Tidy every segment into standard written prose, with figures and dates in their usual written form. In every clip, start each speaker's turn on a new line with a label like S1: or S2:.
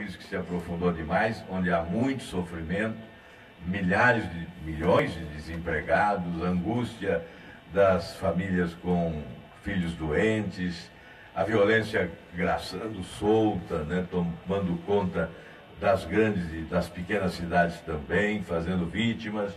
S1: crise que se aprofundou demais, onde há muito sofrimento, milhões de desempregados, angústia das famílias com filhos doentes, a violência graçando solta, né, tomando conta das grandes e das pequenas cidades também, fazendo vítimas,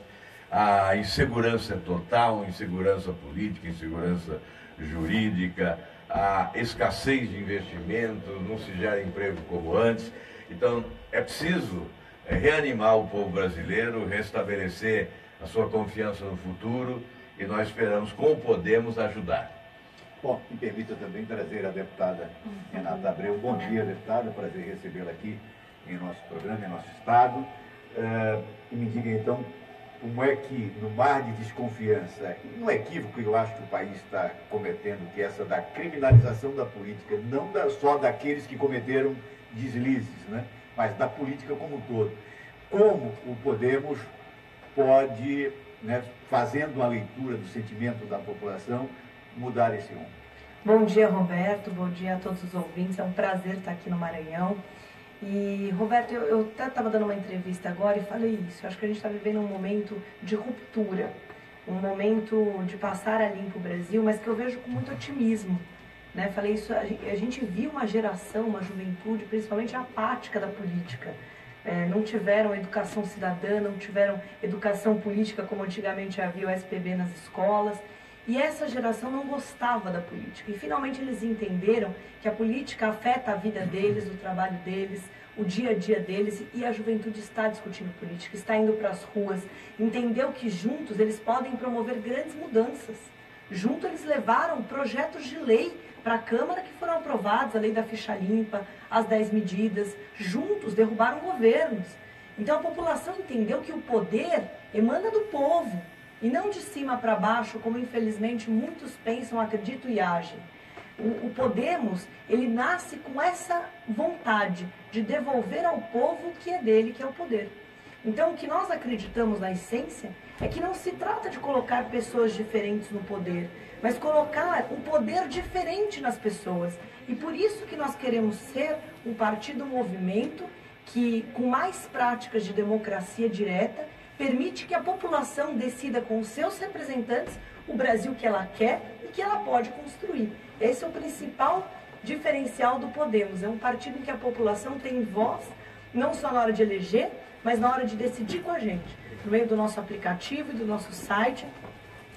S1: a insegurança total, insegurança política, insegurança jurídica, a escassez de investimentos, não se gera emprego como antes. Então, é preciso reanimar o povo brasileiro, restabelecer a sua confiança no futuro, e nós esperamos, com o Podemos, ajudar.
S2: Bom, me permita também trazer a deputada Renata Abreu. Bom dia, deputada, prazer recebê-la aqui em nosso programa, em nosso estado. E me diga então, como é que, no mar de desconfiança, no equívoco que eu acho que o país está cometendo, que é essa da criminalização da política, não só daqueles que cometeram deslizes, né, mas da política como um todo, como o Podemos pode, né, fazendo uma leitura do sentimento da população, mudar esse rumo?
S3: Bom dia, Roberto, bom dia a todos os ouvintes, é um prazer estar aqui no Maranhão. E, Roberto, eu até estava dando uma entrevista agora e falei isso, eu acho que a gente está vivendo um momento de ruptura, um momento de passar a limpo o Brasil, mas que eu vejo com muito otimismo, né? Falei isso, a gente viu uma geração, uma juventude, principalmente apática da política, não tiveram educação cidadã, não tiveram educação política como antigamente havia o SPB nas escolas. E essa geração não gostava da política. E finalmente eles entenderam que a política afeta a vida deles, o trabalho deles, o dia a dia deles. E a juventude está discutindo política, está indo para as ruas. Entendeu que juntos eles podem promover grandes mudanças. Juntos eles levaram projetos de lei para a Câmara que foram aprovados, a lei da ficha limpa, as 10 medidas. Juntos derrubaram governos. Então a população entendeu que o poder emana do povo. E não de cima para baixo, como infelizmente muitos pensam, acreditam e agem. O Podemos, ele nasce com essa vontade de devolver ao povo o que é dele, que é o poder. Então, o que nós acreditamos na essência é que não se trata de colocar pessoas diferentes no poder, mas colocar um poder diferente nas pessoas. E por isso que nós queremos ser um partido, um movimento que, com mais práticas de democracia direta, permite que a população decida com os seus representantes o Brasil que ela quer e que ela pode construir. Esse é o principal diferencial do Podemos. É um partido em que a população tem voz, não só na hora de eleger, mas na hora de decidir com a gente. Por meio do nosso aplicativo e do nosso site,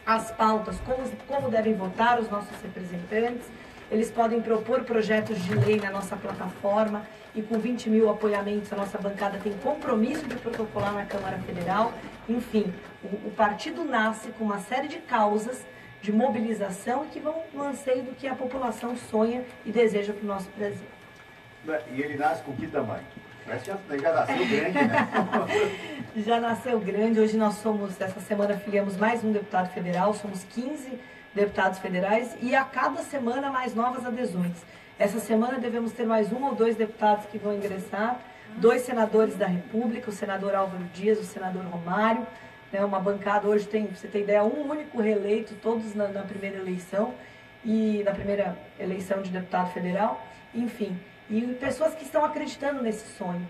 S3: as pautas, como devem votar os nossos representantes. Eles podem propor projetos de lei na nossa plataforma e com 20 mil apoiamentos a nossa bancada tem compromisso de protocolar na Câmara Federal. Enfim, o partido nasce com uma série de causas de mobilização que vão no anseio do que a população sonha e deseja para o nosso Brasil.
S2: E ele nasce com que tamanho? Parece que já nasceu grande, né?
S3: Já nasceu grande. Hoje nós somos, essa semana filiamos mais um deputado federal, somos 15 deputados federais e a cada semana mais novas adesões. Essa semana devemos ter mais 1 ou 2 deputados que vão ingressar, 2 senadores da República, o senador Álvaro Dias, o senador Romário, né, uma bancada hoje tem, pra você ter ideia, um único reeleito, todos na primeira eleição, e na primeira eleição de deputado federal, enfim, e pessoas que estão acreditando nesse sonho.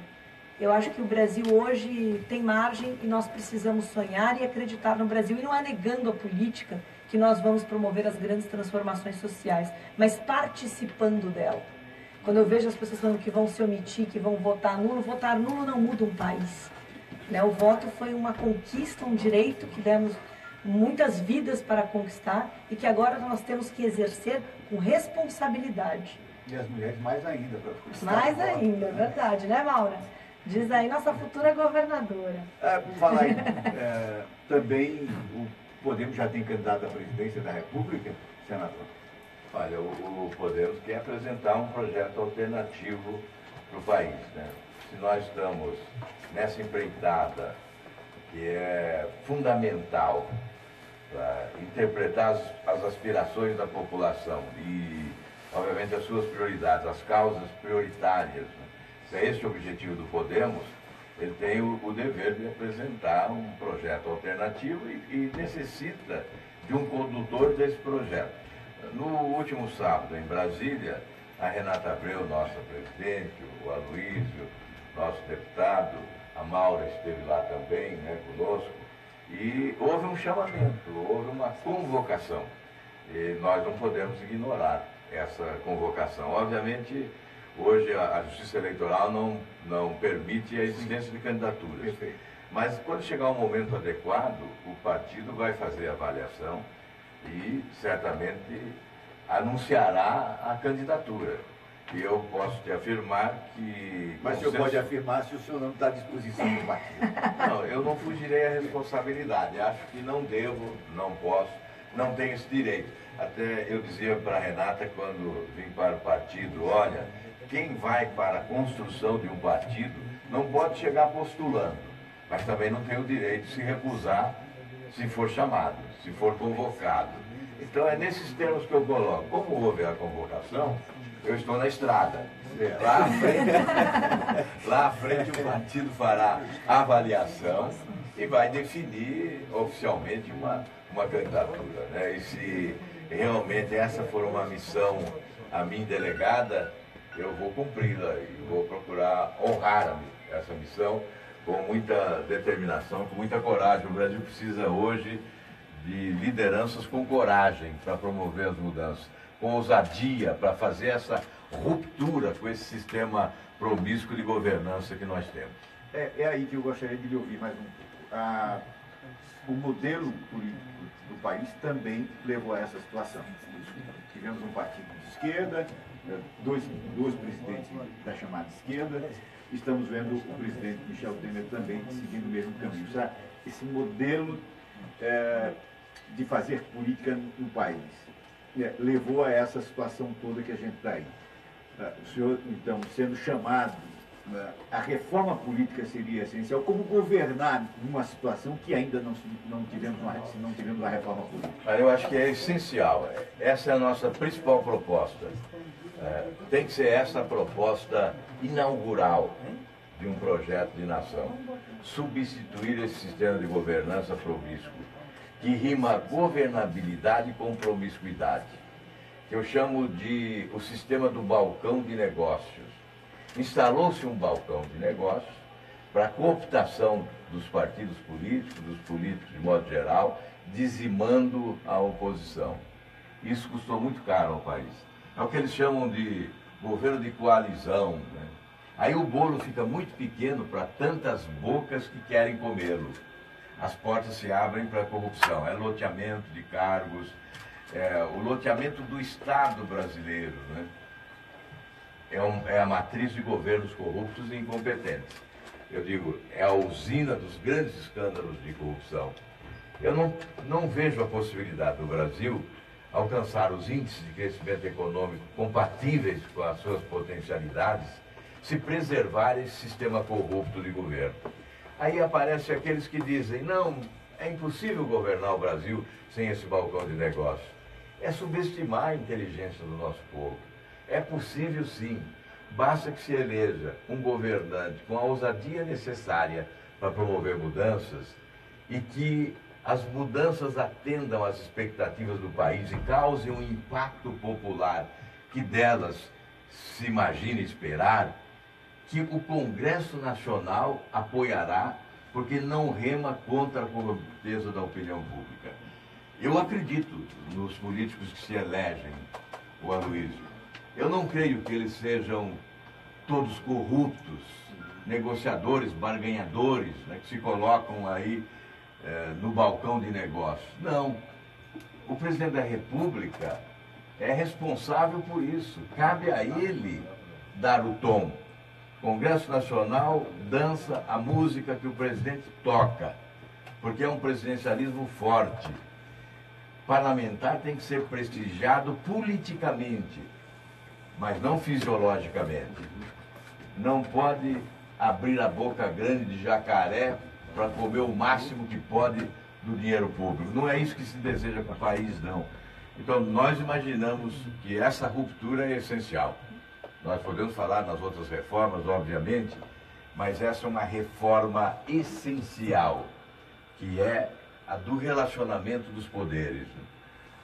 S3: Eu acho que o Brasil hoje tem margem e nós precisamos sonhar e acreditar no Brasil, e não é negando a política que nós vamos promover as grandes transformações sociais, mas participando dela. Quando eu vejo as pessoas falando que vão se omitir, que vão votar nulo não muda um país. Né? O voto foi uma conquista, um direito que demos muitas vidas para conquistar e que agora nós temos que exercer com responsabilidade.
S2: E as mulheres mais ainda.
S3: Mais ainda, é verdade, né, Maura? Diz aí nossa futura governadora.
S2: Falar aí, também o Podemos já tem candidato à presidência da República, senador?
S1: Olha, o Podemos quer apresentar um projeto alternativo para o país, né? Se nós estamos nessa empreitada que é fundamental para interpretar as aspirações da população e, obviamente, as suas prioridades, as causas prioritárias, né? Se é esse o objetivo do Podemos, ele tem o dever de apresentar um projeto alternativo e necessita de um condutor desse projeto. No último sábado, em Brasília, a Renata Abreu, nossa presidente, o Aloysio, nosso deputado, a Maura esteve lá também, né, conosco, e houve um chamamento, houve uma convocação. E nós não podemos ignorar essa convocação. Obviamente, hoje a Justiça Eleitoral não permite a existência de candidaturas.
S2: Perfeito.
S1: Mas quando chegar o momento adequado, o partido vai fazer a avaliação e certamente anunciará a candidatura. E eu posso te afirmar que...
S2: Mas o senhor pode afirmar se o senhor não está à disposição do partido.
S1: Não, eu não fugirei à responsabilidade. Acho que não devo, não posso, não tenho esse direito. Até eu dizia para a Renata, quando vim para o partido, olha, quem vai para a construção de um partido não pode chegar postulando, mas também não tem o direito de se recusar se for chamado, se for convocado. Então é nesses termos que eu coloco. Como houve a convocação, eu estou na estrada. Lá à frente o partido fará a avaliação e vai definir oficialmente uma candidatura, né? E se realmente essa for uma missão a mim delegada, eu vou cumpri-la e vou procurar honrar essa missão com muita determinação, com muita coragem. O Brasil precisa hoje de lideranças com coragem para promover as mudanças, com ousadia para fazer essa ruptura com esse sistema promíscuo de governança que nós temos.
S2: É aí que eu gostaria de lhe ouvir mais um pouco. O modelo político do país também levou a essa situação. Tivemos um partido de esquerda, dois presidentes da chamada esquerda, estamos vendo o presidente Michel Temer também seguindo o mesmo caminho. Esse modelo de fazer política no país levou a essa situação toda que a gente está aí. O senhor, então, sendo chamado, a reforma política seria essencial. Como governar numa situação que ainda não tivemos uma reforma política?
S1: Eu acho que é essencial. Essa é a nossa principal proposta. Tem que ser essa a proposta inaugural de um projeto de nação. Substituir esse sistema de governança promíscuo, que rima governabilidade com promiscuidade, que eu chamo de o sistema do balcão de negócios. Instalou-se um balcão de negócios para a cooptação dos partidos políticos, dos políticos de modo geral, dizimando a oposição. Isso custou muito caro ao país. É o que eles chamam de governo de coalizão, né? Aí o bolo fica muito pequeno para tantas bocas que querem comê-lo. As portas se abrem para a corrupção. É loteamento de cargos, o loteamento do Estado brasileiro, né? É a matriz de governos corruptos e incompetentes. Eu digo, é a usina dos grandes escândalos de corrupção. Eu não vejo a possibilidade do Brasil alcançar os índices de crescimento econômico compatíveis com as suas potencialidades se preservar esse sistema corrupto de governo. Aí aparecem aqueles que dizem, não, é impossível governar o Brasil sem esse balcão de negócios. É subestimar a inteligência do nosso povo. É possível sim, basta que se eleja um governante com a ousadia necessária para promover mudanças e que as mudanças atendam às expectativas do país e causem um impacto popular que delas se imagina esperar, que o Congresso Nacional apoiará, porque não rema contra a corrupteza da opinião pública. Eu acredito nos políticos que se elegem, o Aloysio. Eu não creio que eles sejam todos corruptos, negociadores, barganhadores, né, que se colocam aí no balcão de negócios. Não. O presidente da República é responsável por isso. Cabe a ele dar o tom. O Congresso Nacional dança a música que o presidente toca, porque é um presidencialismo forte. Parlamentar tem que ser prestigiado politicamente, mas não fisiologicamente. Não pode abrir a boca grande de jacaré para comer o máximo que pode do dinheiro público. Não é isso que se deseja para o país, não. Então, nós imaginamos que essa ruptura é essencial. Nós podemos falar nas outras reformas, obviamente, mas essa é uma reforma essencial, que é a do relacionamento dos poderes.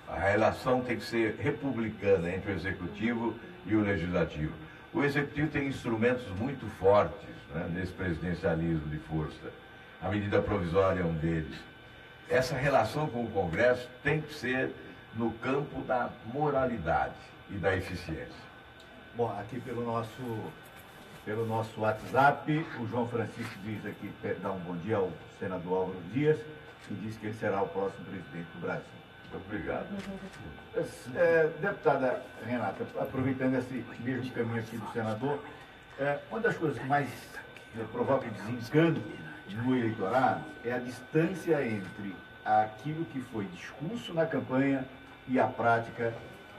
S1: A relação tem que ser republicana entre o Executivo e o Legislativo. O Executivo tem instrumentos muito fortes né, desse presidencialismo de força. A medida provisória é um deles. Essa relação com o Congresso tem que ser no campo da moralidade e da eficiência.
S2: Bom, aqui pelo nosso WhatsApp, o João Francisco diz aqui, dá um bom dia ao senador Álvaro Dias e diz que ele será o próximo presidente do Brasil.
S1: Obrigado.
S2: Deputada Renata, aproveitando esse mesmo caminho aqui do senador, uma das coisas que mais provoca desencanto no eleitorado é a distância entre aquilo que foi discurso na campanha e a prática,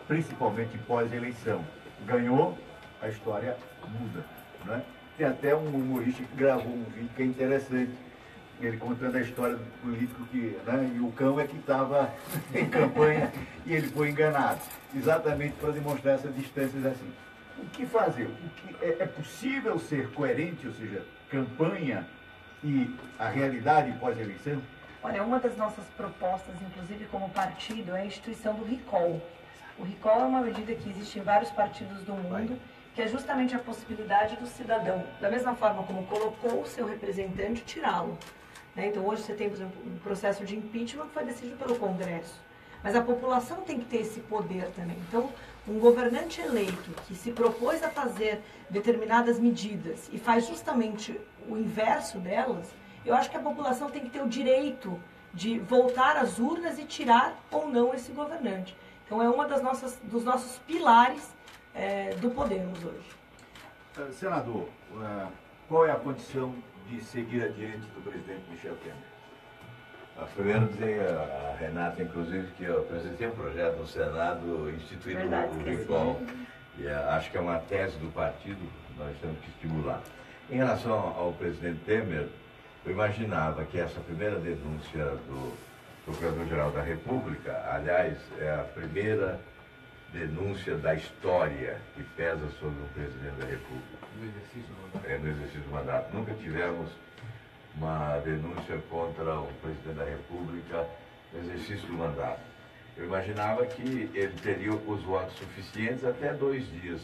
S2: principalmente pós-eleição. Ganhou, a história muda. Né? Tem até um humorista que gravou um vídeo que é interessante, ele contando a história do político que, né, e o cão é que estava em campanha e ele foi enganado, exatamente para demonstrar essas distâncias assim. O que fazer? É possível ser coerente, ou seja, campanha e a realidade pós-eleição?
S3: Olha, uma das nossas propostas, inclusive como partido, é a instituição do recall. O recall é uma medida que existe em vários partidos do mundo, que é justamente a possibilidade do cidadão, da mesma forma como colocou o seu representante, tirá-lo. Então hoje você tem, por exemplo, um processo de impeachment que foi decidido pelo Congresso. Mas a população tem que ter esse poder também. Então, um governante eleito que se propôs a fazer determinadas medidas e faz justamente o inverso delas, eu acho que a população tem que ter o direito de voltar às urnas e tirar ou não esse governante. Então é uma dos nossos pilares do Podemos hoje.
S2: Senador, qual é a condição de seguir adiante do presidente Michel Temer?
S1: Primeiro dizer a Renata, inclusive, que eu apresentei um projeto no Senado instituindo o recall. E acho que é uma tese do partido que nós temos que estimular. Em relação ao presidente Temer, eu imaginava que essa primeira denúncia do Procurador-Geral da República, aliás, é a primeira denúncia da história que pesa sobre o presidente da República.
S2: No exercício do mandato.
S1: No exercício do mandato. Nunca tivemos uma denúncia contra o presidente da República no exercício do mandato. Eu imaginava que ele teria os votos suficientes até 2 dias.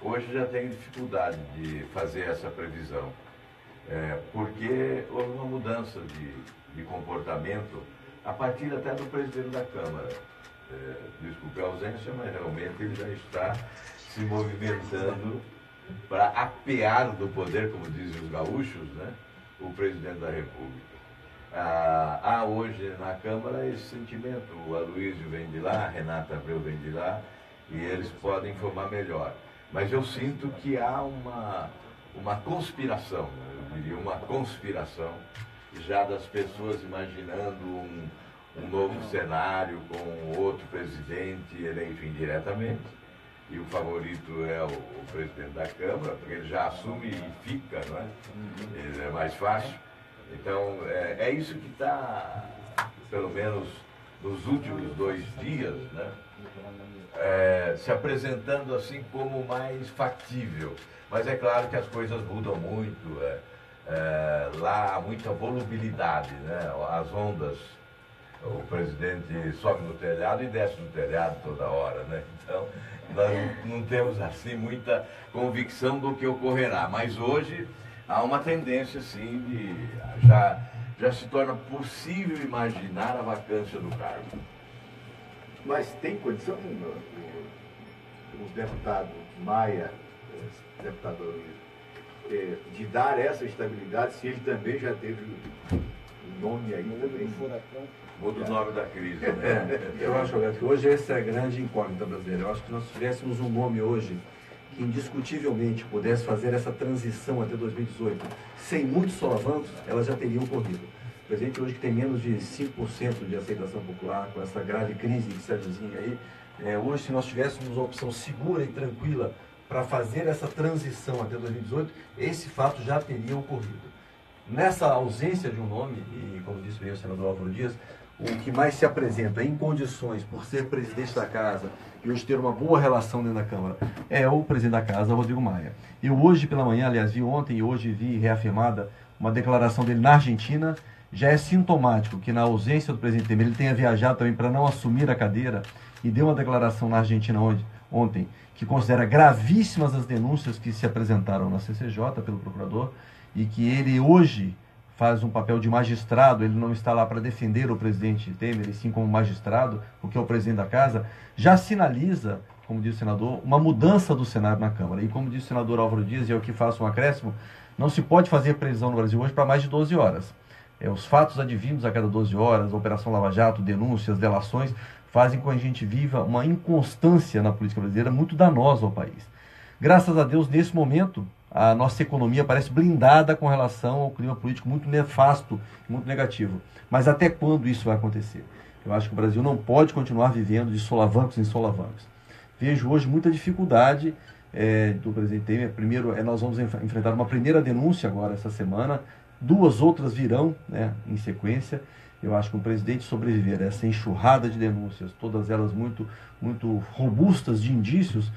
S1: Hoje já tenho dificuldade de fazer essa previsão, porque houve uma mudança de comportamento a partir até do presidente da Câmara. Desculpe a ausência, mas realmente ele já está se movimentando para apear do poder, como dizem os gaúchos, né, o presidente da República. Há hoje na Câmara esse sentimento, o Aloysio vem de lá, a Renata Abreu vem de lá, e eles podem informar melhor. Mas eu sinto que há uma conspiração, eu diria uma conspiração, já das pessoas imaginando um novo cenário com outro presidente eleito indiretamente, e o favorito é o presidente da Câmara, porque ele já assume e fica, não é? Ele é mais fácil. Então, é isso que está, pelo menos nos últimos 2 dias, né, se apresentando assim como mais factível. Mas é claro que as coisas mudam muito, lá há muita volubilidade, né, as ondas. O presidente sobe no telhado e desce no telhado toda hora, né? Então, nós não temos assim muita convicção do que ocorrerá. Mas hoje há uma tendência, sim, de já se torna possível imaginar a vacância do cargo.
S2: Mas tem condição, o deputado Maia, deputado Aloysio, de dar essa estabilidade, se ele também já teve o nome aí também?
S1: Muda o nome da crise, né?
S4: Eu acho, Roberto, que hoje essa é a grande incógnita brasileira. Eu acho que nós tivéssemos um nome hoje que indiscutivelmente pudesse fazer essa transição até 2018 sem muitos solavancos, ela já teria ocorrido. O presidente hoje que tem menos de 5% de aceitação popular, com essa grave crise que se avizinha aí, hoje se nós tivéssemos uma opção segura e tranquila para fazer essa transição até 2018, esse fato já teria ocorrido. Nessa ausência de um nome, e como disse bem o senador Álvaro Dias, o que mais se apresenta em condições, por ser presidente da casa e hoje ter uma boa relação dentro da Câmara, é o presidente da casa, Rodrigo Maia. Eu hoje pela manhã, aliás, vi ontem e hoje vi reafirmada uma declaração dele na Argentina. Já é sintomático que na ausência do presidente Temer ele tenha viajado também para não assumir a cadeira e deu uma declaração na Argentina ontem, que considera gravíssimas as denúncias que se apresentaram na CCJ pelo procurador e que ele hoje faz um papel de magistrado, ele não está lá para defender o presidente Temer, e sim como magistrado, porque é o presidente da casa, já sinaliza, como disse o senador, uma mudança do cenário na Câmara. E como disse o senador Álvaro Dias, e eu que faço um acréscimo, não se pode fazer prisão no Brasil hoje para mais de 12 horas. Os fatos advindos a cada 12 horas, a Operação Lava Jato, denúncias, delações, fazem com que a gente viva uma inconstância na política brasileira muito danosa ao país. Graças a Deus, nesse momento, a nossa economia parece blindada com relação ao clima político muito nefasto, muito negativo. Mas até quando isso vai acontecer? Eu acho que o Brasil não pode continuar vivendo de solavancos em solavancos. Vejo hoje muita dificuldade do presidente Temer. Primeiro, nós vamos enfrentar uma primeira denúncia agora essa semana, 2 outras virão, né, em sequência. Eu acho que o presidente sobreviver a essa enxurrada de denúncias, todas elas muito robustas de indícios,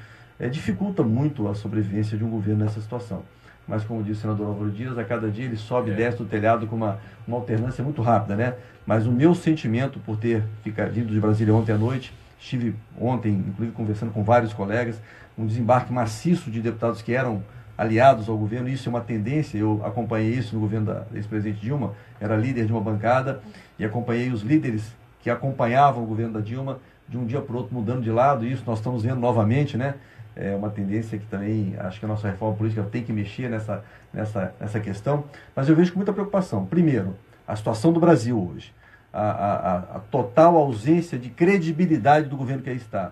S4: dificulta muito a sobrevivência de um governo nessa situação. Mas, como disse o senador Álvaro Dias, a cada dia ele sobe e desce do telhado com uma alternância muito rápida, né? Mas o meu sentimento por ter vindo de Brasília ontem à noite, estive ontem, inclusive, conversando com vários colegas, um desembarque maciço de deputados que eram aliados ao governo. Isso é uma tendência, eu acompanhei isso no governo da ex-presidente Dilma, era líder de uma bancada, e acompanhei os líderes que acompanhavam o governo da Dilma, de um dia para o outro mudando de lado, e isso nós estamos vendo novamente, né? É uma tendência que também, acho que a nossa reforma política tem que mexer nessa questão, mas eu vejo com muita preocupação. Primeiro, a situação do Brasil hoje, a total ausência de credibilidade do governo que aí está,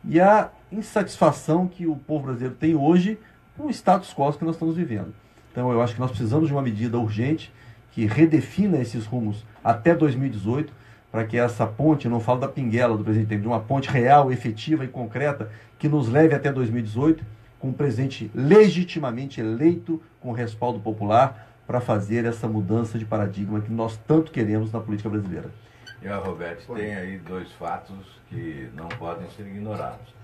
S4: e a insatisfação que o povo brasileiro tem hoje com o status quo que nós estamos vivendo. Então eu acho que nós precisamos de uma medida urgente que redefina esses rumos até 2018, para que essa ponte, não falo da pinguela do presidente Temer, de uma ponte real, efetiva e concreta, que nos leve até 2018, com um presidente legitimamente eleito, com respaldo popular, para fazer essa mudança de paradigma que nós tanto queremos na política brasileira.
S1: E a Roberto, tem aí 2 fatos que não podem ser ignorados.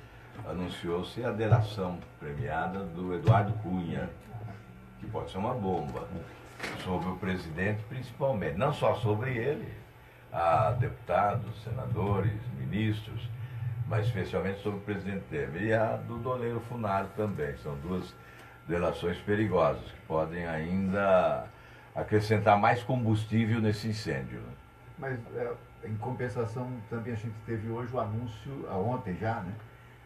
S1: Anunciou-se a delação premiada do Eduardo Cunha, que pode ser uma bomba, sobre o presidente principalmente, não só sobre ele, a deputados, senadores, ministros, mas especialmente sobre o presidente Temer, e a do doleiro Funaro também. São 2 delações perigosas, que podem ainda acrescentar mais combustível nesse incêndio.
S2: Mas, em compensação, também a gente teve hoje o anúncio, ontem já, né,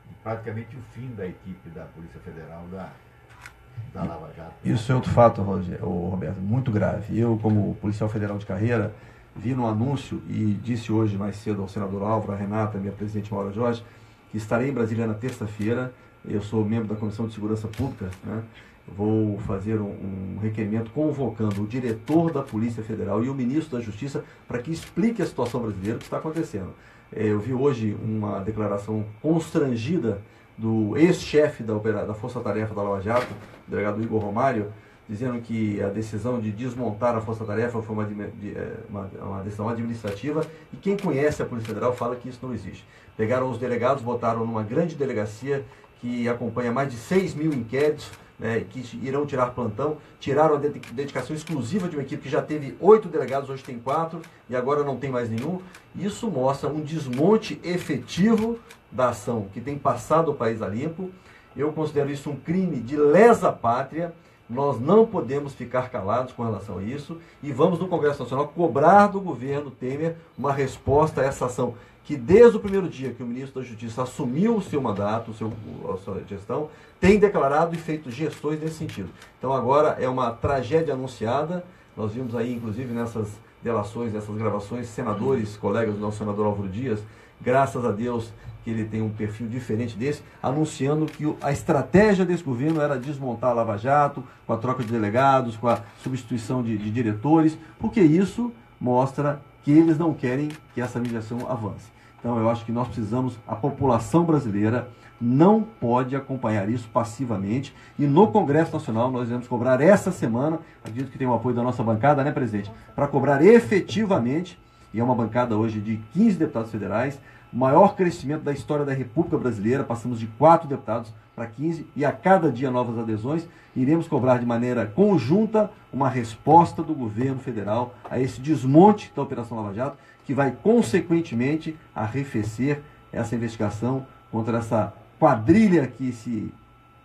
S2: de praticamente o fim da equipe da Polícia Federal da Lava Jato.
S4: Isso é outro fato, Roberto, muito grave. Eu, como policial federal de carreira, vi no anúncio e disse hoje mais cedo ao senador Álvaro, a Renata, minha presidente Maura Jorge, que estarei em Brasília na terça-feira. Eu sou membro da Comissão de Segurança Pública, né? Vou fazer um requerimento convocando o diretor da Polícia Federal e o ministro da Justiça para que explique a situação brasileira, o que está acontecendo. Eu vi hoje uma declaração constrangida do ex-chefe da Força Tarefa da Lava Jato, o delegado Igor Romário, dizendo que a decisão de desmontar a Força Tarefa foi uma decisão administrativa, e quem conhece a Polícia Federal fala que isso não existe. Pegaram os delegados, botaram numa grande delegacia que acompanha mais de 6.000 inquéritos, né, que irão tirar plantão, tiraram a dedicação exclusiva de uma equipe que já teve 8 delegados, hoje tem 4, e agora não tem mais nenhum. Isso mostra um desmonte efetivo da ação que tem passado o país a limpo. Eu considero isso um crime de lesa pátria. Nós não podemos ficar calados com relação a isso, e vamos no Congresso Nacional cobrar do governo Temer uma resposta a essa ação, que desde o primeiro dia que o ministro da Justiça assumiu o seu mandato, a sua gestão, tem declarado e feito gestões nesse sentido. Então agora é uma tragédia anunciada. Nós vimos aí, inclusive, nessas delações, nessas gravações, senadores, colegas do nosso senador Álvaro Dias, graças a Deus que ele tem um perfil diferente desse, anunciando que a estratégia desse governo era desmontar a Lava Jato, com a troca de delegados, com a substituição de diretores, porque isso mostra que eles não querem que essa migração avance. Então eu acho que nós precisamos, a população brasileira não pode acompanhar isso passivamente, e no Congresso Nacional nós iremos cobrar essa semana, acredito que tem o apoio da nossa bancada, né, presidente, para cobrar efetivamente, e é uma bancada hoje de 15 deputados federais, o maior crescimento da história da República Brasileira, passamos de 4 deputados para 15, e a cada dia novas adesões. Iremos cobrar de maneira conjunta uma resposta do governo federal a esse desmonte da Operação Lava Jato, que vai consequentemente arrefecer essa investigação contra essa quadrilha que se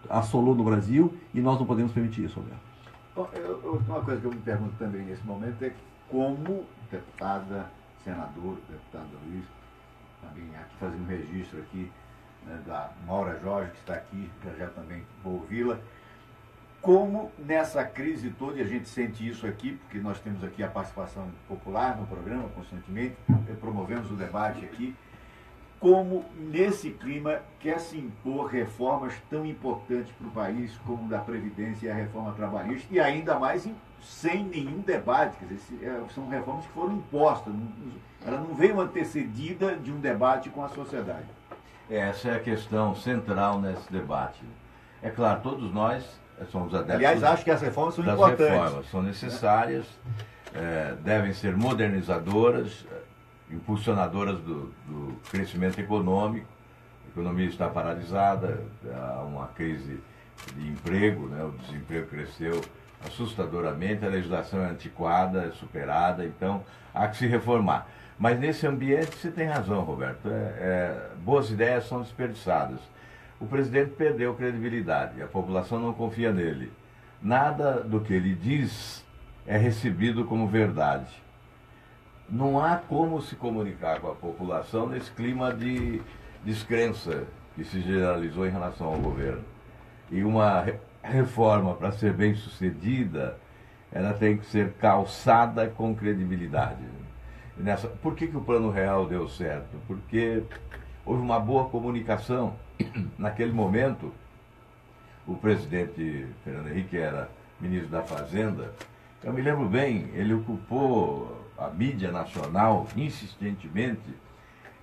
S4: assolou no Brasil e nós não podemos permitir isso, Roberto.
S2: Bom, uma coisa que eu me pergunto também nesse momento é como deputada, senador, deputado Luiz, também aqui fazendo um registro aqui, né, da Maura Jorge, que está aqui, já também vou ouvi-la, como nessa crise toda, e a gente sente isso aqui, porque nós temos aqui a participação popular no programa constantemente, promovemos o debate aqui, como nesse clima quer se impor reformas tão importantes para o país como o da Previdência e a reforma trabalhista, e ainda mais sem nenhum debate, quer dizer, são reformas que foram impostas, ela não veio antecedida de um debate com a sociedade.
S1: Essa é a questão central nesse debate. É claro, todos nós somos adeptos.
S2: Aliás, acho que as reformas são
S1: das
S2: importantes.
S1: Reformas são necessárias, devem ser modernizadoras, impulsionadoras do crescimento econômico. A economia está paralisada, há uma crise de emprego, né? O desemprego cresceu assustadoramente, a legislação é antiquada, é superada, então há que se reformar. Mas nesse ambiente você tem razão, Roberto, boas ideias são desperdiçadas. O presidente perdeu credibilidade, a população não confia nele. Nada do que ele diz é recebido como verdade. Não há como se comunicar com a população nesse clima de descrença que se generalizou em relação ao governo. E uma reforma, para ser bem sucedida, ela tem que ser calçada com credibilidade. Por que o Plano Real deu certo? Porque houve uma boa comunicação. Naquele momento, o presidente Fernando Henrique era ministro da Fazenda. Eu me lembro bem, ele ocupou a mídia nacional insistentemente,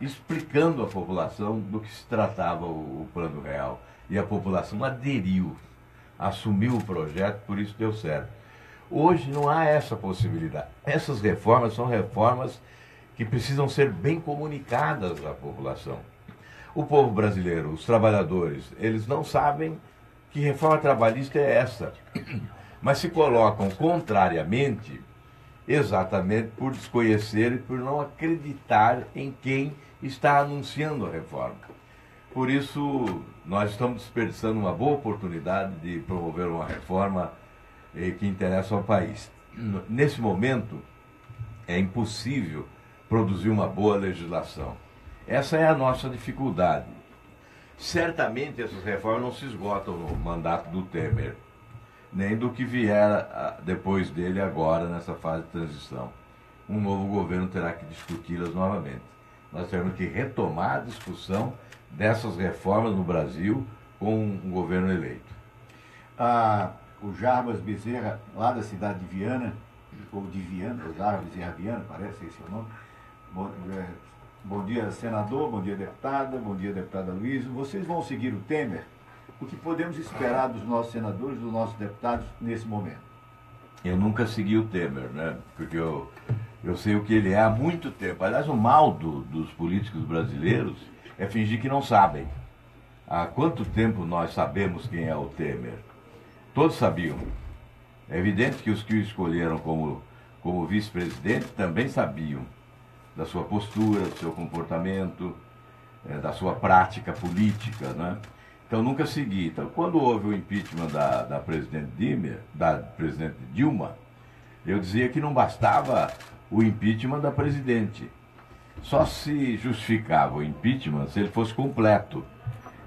S1: explicando à população do que se tratava o Plano Real. E a população aderiu, assumiu o projeto, por isso deu certo. Hoje não há essa possibilidade. Essas reformas são reformas que precisam ser bem comunicadas à população. O povo brasileiro, os trabalhadores, eles não sabem que reforma trabalhista é essa, mas se colocam contrariamente, exatamente por desconhecer e por não acreditar em quem está anunciando a reforma. Por isso, nós estamos desperdiçando uma boa oportunidade de promover uma reforma que interessa ao país. Nesse momento, é impossível produzir uma boa legislação. Essa é a nossa dificuldade. Certamente essas reformas não se esgotam no mandato do Temer, nem do que vier depois dele agora nessa fase de transição. Um novo governo terá que discuti-las novamente. Nós teremos que retomar a discussão dessas reformas no Brasil com um governo eleito.
S2: O Jarbas Bezerra, lá da cidade de Viana, ou de Viana, o Jarbas Bezerra Viana, parece esse é o nome. Bom dia, senador, bom dia, deputada, bom dia, deputada Luiz. Vocês vão seguir o Temer? O que podemos esperar dos nossos senadores, dos nossos deputados nesse momento?
S1: Eu nunca segui o Temer, né? Porque eu sei o que ele é há muito tempo. Aliás, o mal dos políticos brasileiros é fingir que não sabem. Há quanto tempo nós sabemos quem é o Temer? Todos sabiam. É evidente que os que o escolheram como vice-presidente também sabiam da sua postura, do seu comportamento, da sua prática política, né? Então nunca segui. Então quando houve o impeachment da presidente Dilma, eu dizia que não bastava o impeachment da presidente. Só se justificava o impeachment se ele fosse completo,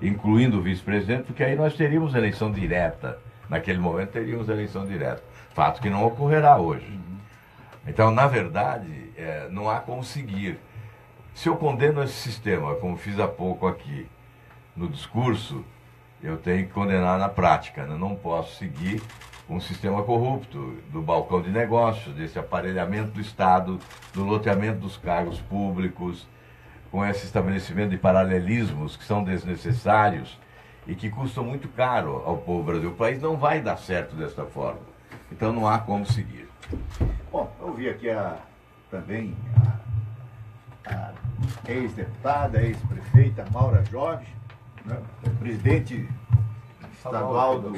S1: incluindo o vice-presidente, porque aí nós teríamos eleição direta. Naquele momento teríamos eleição direta. Fato que não ocorrerá hoje. Então, na verdade, não há como seguir. Se eu condeno esse sistema, como fiz há pouco aqui, no discurso, eu tenho que condenar na prática, né? Não posso seguir um sistema corrupto do balcão de negócios, desse aparelhamento do Estado, do loteamento dos cargos públicos, com esse estabelecimento de paralelismos que são desnecessários e que custam muito caro ao povo brasileiro. O país não vai dar certo desta forma. Então não há como seguir.
S2: Bom, eu vi aqui também a ex-deputada, ex-prefeita Maura Jorge, né? Presidente estadual do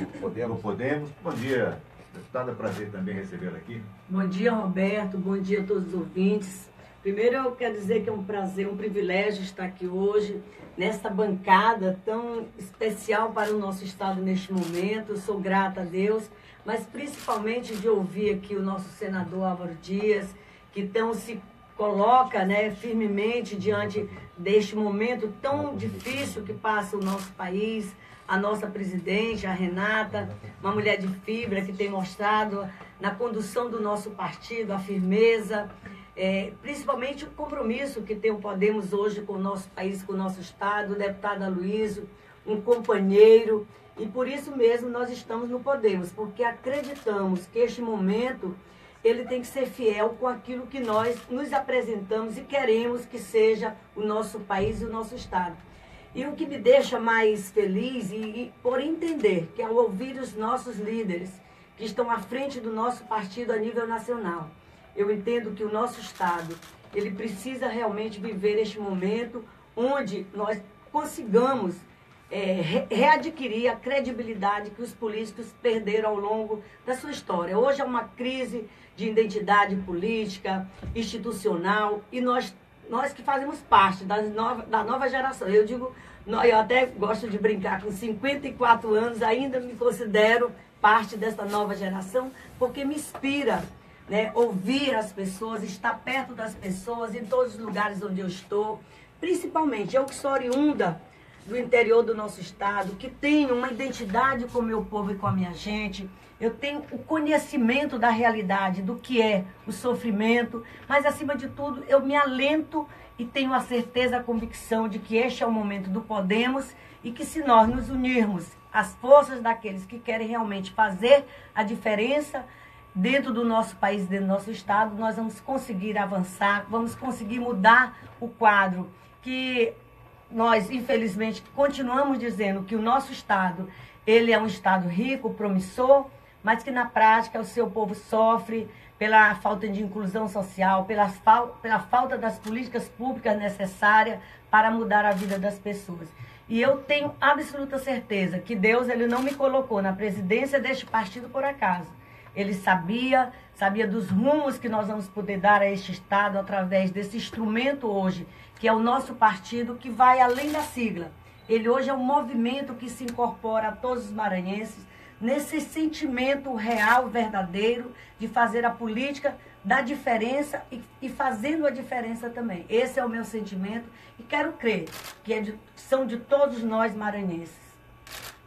S2: Podemos. Bom dia, deputada, prazer também recebê-la aqui.
S5: Bom dia, Roberto, bom dia a todos os ouvintes. Primeiro eu quero dizer que é um prazer, um privilégio estar aqui hoje, nessa bancada tão especial para o nosso estado neste momento. Eu sou grata a Deus, mas principalmente de ouvir aqui o nosso senador Álvaro Dias, que então se coloca, né, firmemente diante deste momento tão difícil que passa o nosso país, a nossa presidente, a Renata, uma mulher de fibra que tem mostrado na condução do nosso partido a firmeza, principalmente o compromisso que tem o Podemos hoje com o nosso país, com o nosso estado, o deputado Aloysio, um companheiro, e por isso mesmo nós estamos no Podemos, porque acreditamos que este momento ele tem que ser fiel com aquilo que nós nos apresentamos e queremos que seja o nosso país e o nosso estado. E o que me deixa mais feliz e por entender que ao ouvir os nossos líderes que estão à frente do nosso partido a nível nacional, eu entendo que o nosso estado, ele precisa realmente viver este momento onde nós consigamos readquirir a credibilidade que os políticos perderam ao longo da sua história. Hoje é uma crise de identidade política, institucional, e nós que fazemos parte da nova geração, eu até gosto de brincar, com 54 anos ainda me considero parte dessa nova geração, porque me inspira, né, ouvir as pessoas, estar perto das pessoas em todos os lugares onde eu estou, principalmente eu que sou oriunda do interior do nosso estado, que tenho uma identidade com o meu povo e com a minha gente. Eu tenho o conhecimento da realidade, do que é o sofrimento, mas acima de tudo eu me alento e tenho a certeza, a convicção de que este é o momento do Podemos e que se nós nos unirmos às forças daqueles que querem realmente fazer a diferença dentro do nosso país, dentro do nosso estado, nós vamos conseguir avançar, vamos conseguir mudar o quadro que nós, infelizmente, continuamos dizendo que o nosso estado, ele é um estado rico, promissor, mas que na prática o seu povo sofre pela falta de inclusão social, pela falta das políticas públicas necessárias para mudar a vida das pessoas. E eu tenho absoluta certeza que Deus, ele não me colocou na presidência deste partido por acaso. Ele sabia dos rumos que nós vamos poder dar a este estado através desse instrumento hoje, que é o nosso partido, que vai além da sigla. Ele hoje é um movimento que se incorpora a todos os maranhenses, nesse sentimento real, verdadeiro, de fazer a política da diferença e fazendo a diferença também. Esse é o meu sentimento e quero crer que são de todos nós maranhenses.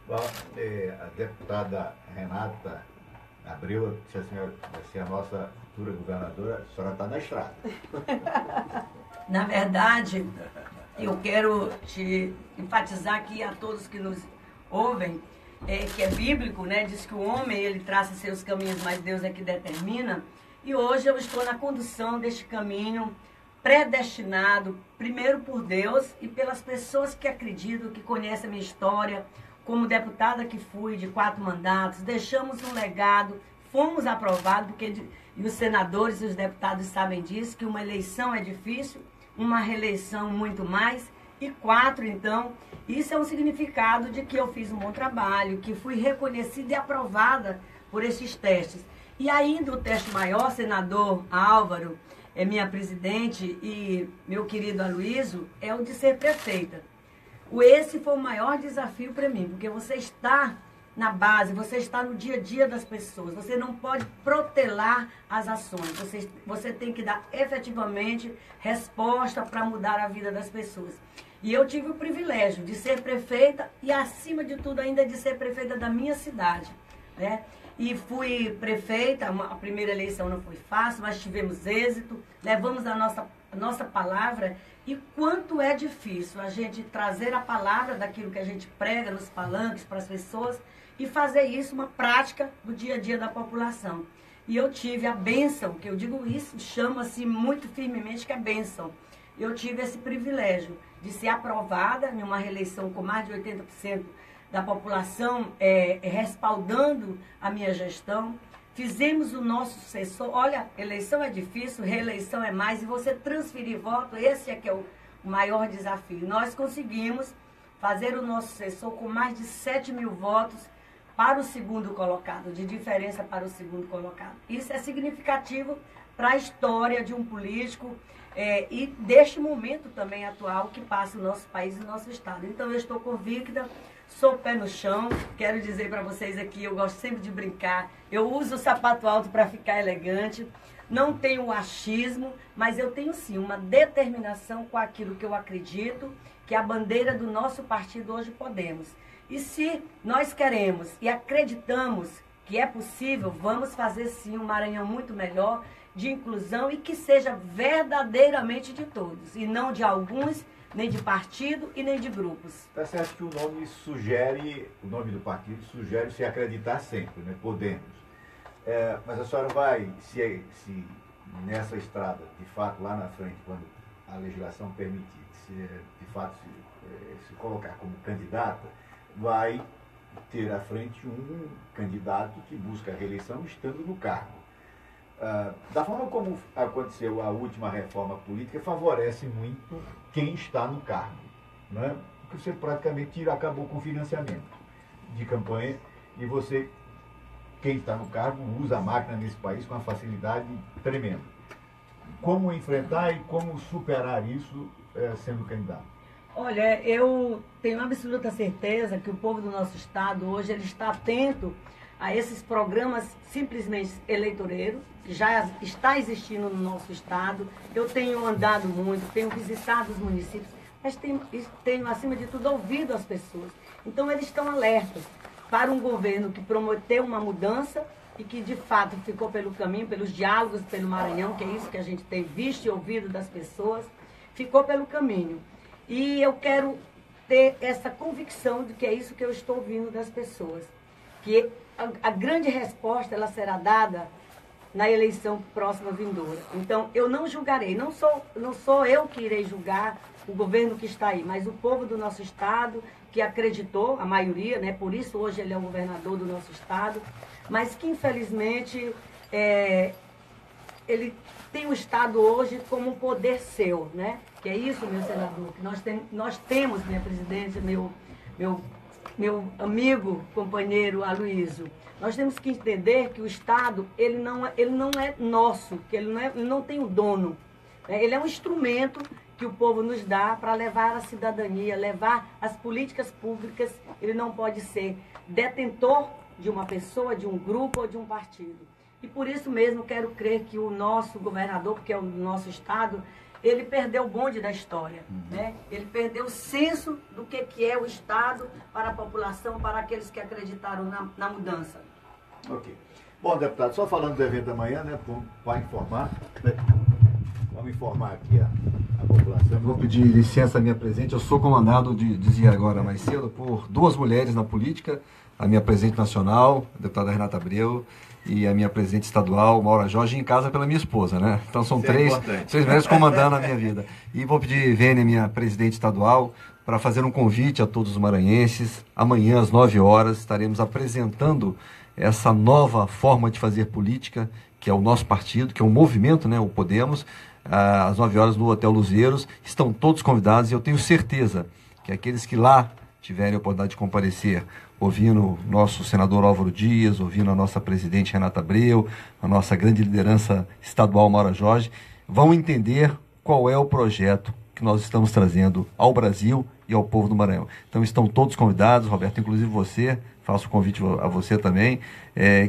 S2: Bom, a deputada Renata Abreu, se a senhora vai ser a nossa futura governadora, a senhora está na estrada.
S5: Na verdade, eu quero te enfatizar aqui a todos que nos ouvem, que é bíblico, né? Diz que o homem, ele traça seus caminhos, mas Deus é que determina. E hoje eu estou na condução deste caminho predestinado, primeiro por Deus e pelas pessoas que acreditam, que conhecem a minha história. Como deputada que fui de 4 mandatos, deixamos um legado, fomos aprovados, porque e os senadores e os deputados sabem disso, que uma eleição é difícil, uma reeleição muito mais, e 4, então, isso é um significado de que eu fiz um bom trabalho, que fui reconhecida e aprovada por esses testes. E ainda o teste maior, senador Álvaro, minha presidente, e meu querido Aloysio, é o de ser prefeita. Esse foi o maior desafio para mim, porque você está na base, você está no dia a dia das pessoas, você não pode protelar as ações, você tem que dar efetivamente resposta para mudar a vida das pessoas. E eu tive o privilégio de ser prefeita e, acima de tudo, ainda de ser prefeita da minha cidade, né? E fui prefeita, a primeira eleição não foi fácil, mas tivemos êxito, levamos a nossa palavra. E quanto é difícil a gente trazer a palavra daquilo que a gente prega nos palanques para as pessoas e fazer isso uma prática do dia a dia da população. E eu tive a bênção, que eu digo isso, chama-se muito firmemente que é bênção. Eu tive esse privilégio de ser aprovada em uma reeleição com mais de 80% da população respaldando a minha gestão. Fizemos o nosso sucessor. Olha, eleição é difícil, reeleição é mais, e você transferir voto, esse é que é o maior desafio. Nós conseguimos fazer o nosso sucessor com mais de 7 mil votos para o segundo colocado, de diferença para o segundo colocado. Isso é significativo para a história de um político e deste momento também atual que passa o nosso país e o nosso estado. Então eu estou convicta, sou pé no chão, quero dizer para vocês aqui, eu gosto sempre de brincar, eu uso o sapato alto para ficar elegante, não tenho achismo, mas eu tenho sim uma determinação com aquilo que eu acredito, que é a bandeira do nosso partido Hoje Podemos. E se nós queremos e acreditamos que é possível, vamos fazer sim um Maranhão muito melhor, de inclusão e que seja verdadeiramente de todos, e não de alguns, nem de partido e nem de grupos.
S2: Está certo que o nome sugere, o nome do partido sugere se acreditar sempre, né? Podemos. Mas a senhora vai, se nessa estrada, de fato, lá na frente, quando a legislação permitir, se de fato se colocar como candidata, vai ter à frente um candidato que busca a reeleição estando no cargo. Da forma como aconteceu a última reforma política, favorece muito quem está no cargo, né? Porque você praticamente acabou com o financiamento de campanha e você, quem está no cargo, usa a máquina nesse país com uma facilidade tremenda. Como enfrentar e como superar isso sendo candidato?
S5: Olha, eu tenho absoluta certeza que o povo do nosso estado hoje ele está atento a esses programas simplesmente eleitoreiros, que já está existindo no nosso estado. Eu tenho andado muito, tenho visitado os municípios, mas tenho acima de tudo, ouvido as pessoas. Então, eles estão alertas para um governo que prometeu uma mudança e que, de fato, ficou pelo caminho, pelos diálogos pelo Maranhão, que é isso que a gente tem visto e ouvido das pessoas, ficou pelo caminho. E eu quero ter essa convicção de que é isso que eu estou ouvindo das pessoas, que a grande resposta ela será dada na eleição próxima vindoura. Então, eu não julgarei, não sou eu que irei julgar o governo que está aí, mas o povo do nosso estado, que acreditou, a maioria, né? Por isso hoje ele é o governador do nosso estado, mas que infelizmente ele tem o estado hoje como um poder seu, né? Que é isso, meu senador, que nós temos, minha presidente, meu amigo, companheiro Aloysio, nós temos que entender que o Estado, ele não é nosso, que ele não tem o dono. Né? Ele é um instrumento que o povo nos dá para levar a cidadania, levar as políticas públicas. Ele não pode ser detentor de uma pessoa, de um grupo ou de um partido. E por isso mesmo quero crer que o nosso governador, que é o nosso Estado, ele perdeu o bonde da história, né? Ele perdeu o senso do que é o Estado para a população, para aqueles que acreditaram na mudança.
S2: Ok. Bom, deputado, só falando do evento amanhã, né, para informar, né? Vamos informar aqui a população.
S4: Vou pedir licença à minha presidente. Eu sou comandado, dizia agora mais cedo, por duas mulheres na política, a minha presidente nacional, a deputada Renata Abreu, e a minha presidente estadual, Maura Jorge, em casa pela minha esposa, né? Então são três mulheres comandando a minha vida. E vou pedir Vênia, minha presidente estadual, para fazer um convite a todos os maranhenses. Amanhã, às 9 horas, estaremos apresentando essa nova forma de fazer política, que é o nosso partido, que é um movimento, né? O Podemos, às 9 horas no Hotel Luzeiros. Estão todos convidados e eu tenho certeza que aqueles que lá tiverem a oportunidade de comparecer, ouvindo nosso senador Álvaro Dias, ouvindo a nossa presidente Renata Abreu, a nossa grande liderança estadual Maura Jorge, vão entender qual é o projeto que nós estamos trazendo ao Brasil e ao povo do Maranhão. Então estão todos convidados, Roberto, inclusive você, faço o convite a você também,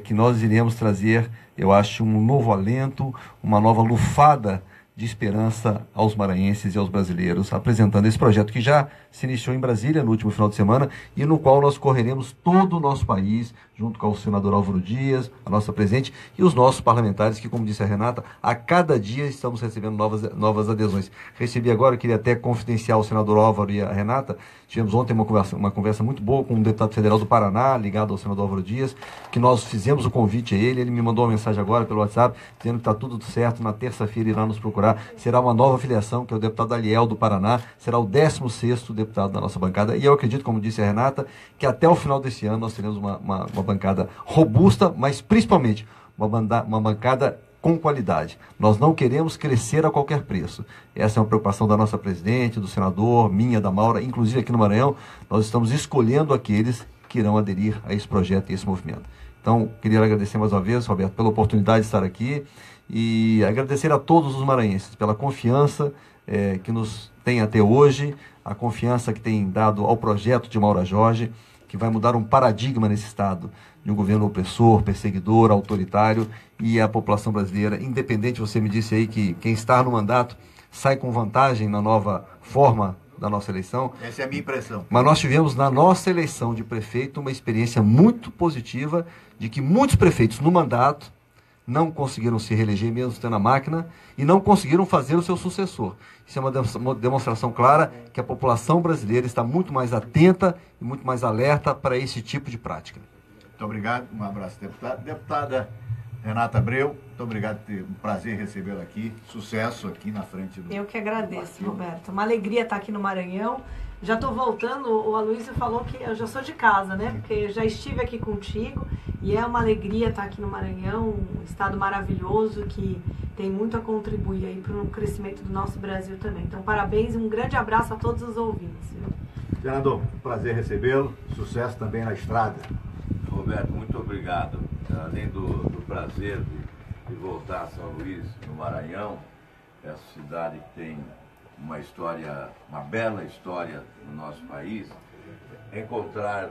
S4: que nós iremos trazer, eu acho, um novo alento, uma nova lufada de esperança aos maranhenses e aos brasileiros, apresentando esse projeto que já se iniciou em Brasília no último final de semana e no qual nós correremos todo o nosso país, junto com o senador Álvaro Dias, a nossa presidente, e os nossos parlamentares, que, como disse a Renata, a cada dia estamos recebendo novas adesões. Recebi agora, eu queria até confidenciar o senador Álvaro e a Renata, tivemos ontem uma conversa muito boa com um deputado federal do Paraná, ligado ao senador Álvaro Dias, que nós fizemos o convite a ele me mandou uma mensagem agora pelo WhatsApp, dizendo que está tudo certo, na terça-feira irá nos procurar, será uma nova filiação, que é o deputado Aliel do Paraná, será o 16º deputado da nossa bancada, e eu acredito, como disse a Renata, que até o final desse ano nós teremos uma bancada robusta, mas principalmente uma bancada com qualidade. Nós não queremos crescer a qualquer preço. Essa é uma preocupação da nossa presidente, do senador, minha, da Maura, inclusive aqui no Maranhão, nós estamos escolhendo aqueles que irão aderir a esse projeto e esse movimento. Então, queria agradecer mais uma vez, Roberto, pela oportunidade de estar aqui e agradecer a todos os maranhenses pela confiança que nos tem até hoje, a confiança que tem dado ao projeto de Maura Jorge, que vai mudar um paradigma nesse Estado, de um governo opressor, perseguidor, autoritário, e a população brasileira, independente, você me disse aí que quem está no mandato sai com vantagem na nova forma da nossa eleição.
S2: Essa é a minha impressão.
S4: Mas nós tivemos na nossa eleição de prefeito uma experiência muito positiva de que muitos prefeitos no mandato não conseguiram se reeleger mesmo tendo a máquina e não conseguiram fazer o seu sucessor. Isso é uma demonstração clara que a população brasileira está muito mais atenta e muito mais alerta para esse tipo de prática.
S2: Muito obrigado, um abraço, deputado. Deputada Renata Abreu, muito obrigado, um prazer recebê-la aqui, sucesso aqui na frente do...
S3: Eu que agradeço, Roberto. Uma alegria estar aqui no Maranhão. Já estou voltando, o Aloysio falou que eu já sou de casa, né? Porque já estive aqui contigo e é uma alegria estar aqui no Maranhão, um estado maravilhoso que tem muito a contribuir aí para o crescimento do nosso Brasil também. Então, parabéns e um grande abraço a todos os ouvintes.
S2: Senador, prazer recebê-lo, sucesso também na estrada.
S1: Roberto, muito obrigado. Além do prazer de voltar a São Luís, no Maranhão, essa cidade que tem uma história, uma bela história no nosso país, encontrar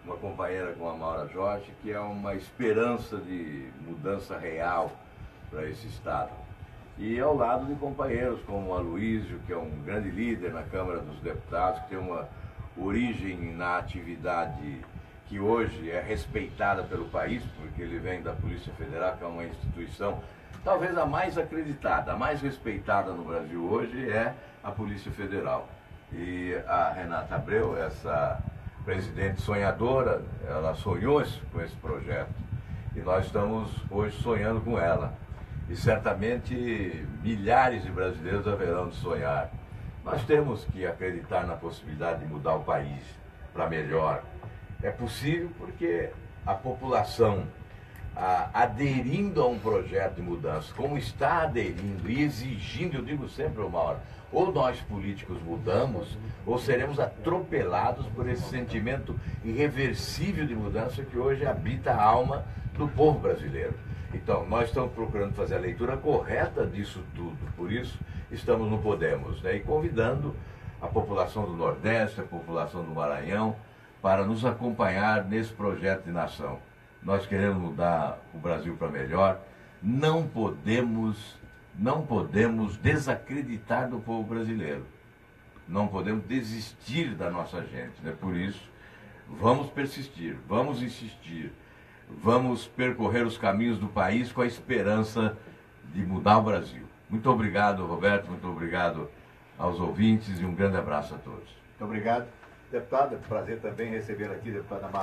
S1: uma companheira como a Maura Jorge, que é uma esperança de mudança real para esse Estado. E ao lado de companheiros como o Aloysio, que é um grande líder na Câmara dos Deputados, que tem uma origem na atividade que hoje é respeitada pelo país, porque ele vem da Polícia Federal, que é uma instituição talvez a mais acreditada, a mais respeitada no Brasil hoje é a Polícia Federal. E a Renata Abreu, essa presidente sonhadora, ela sonhou com esse projeto e nós estamos hoje sonhando com ela. E certamente milhares de brasileiros haverão de sonhar. Nós temos que acreditar na possibilidade de mudar o país para melhor. É possível porque a população, aderindo a um projeto de mudança, como está aderindo e exigindo, eu digo sempre, Maura, ou nós políticos mudamos, ou seremos atropelados por esse sentimento irreversível de mudança que hoje habita a alma do povo brasileiro. Então, nós estamos procurando fazer a leitura correta disso tudo, por isso estamos no Podemos, né? E convidando a população do Nordeste, a população do Maranhão, para nos acompanhar nesse projeto de nação. Nós queremos mudar o Brasil para melhor, não podemos desacreditar do povo brasileiro, não podemos desistir da nossa gente, né? Por isso, vamos persistir, vamos insistir, vamos percorrer os caminhos do país com a esperança de mudar o Brasil. Muito obrigado, Roberto, muito obrigado aos ouvintes e um grande abraço a todos.
S2: Muito obrigado. Deputada, prazer também recebê-la aqui, deputada Marta.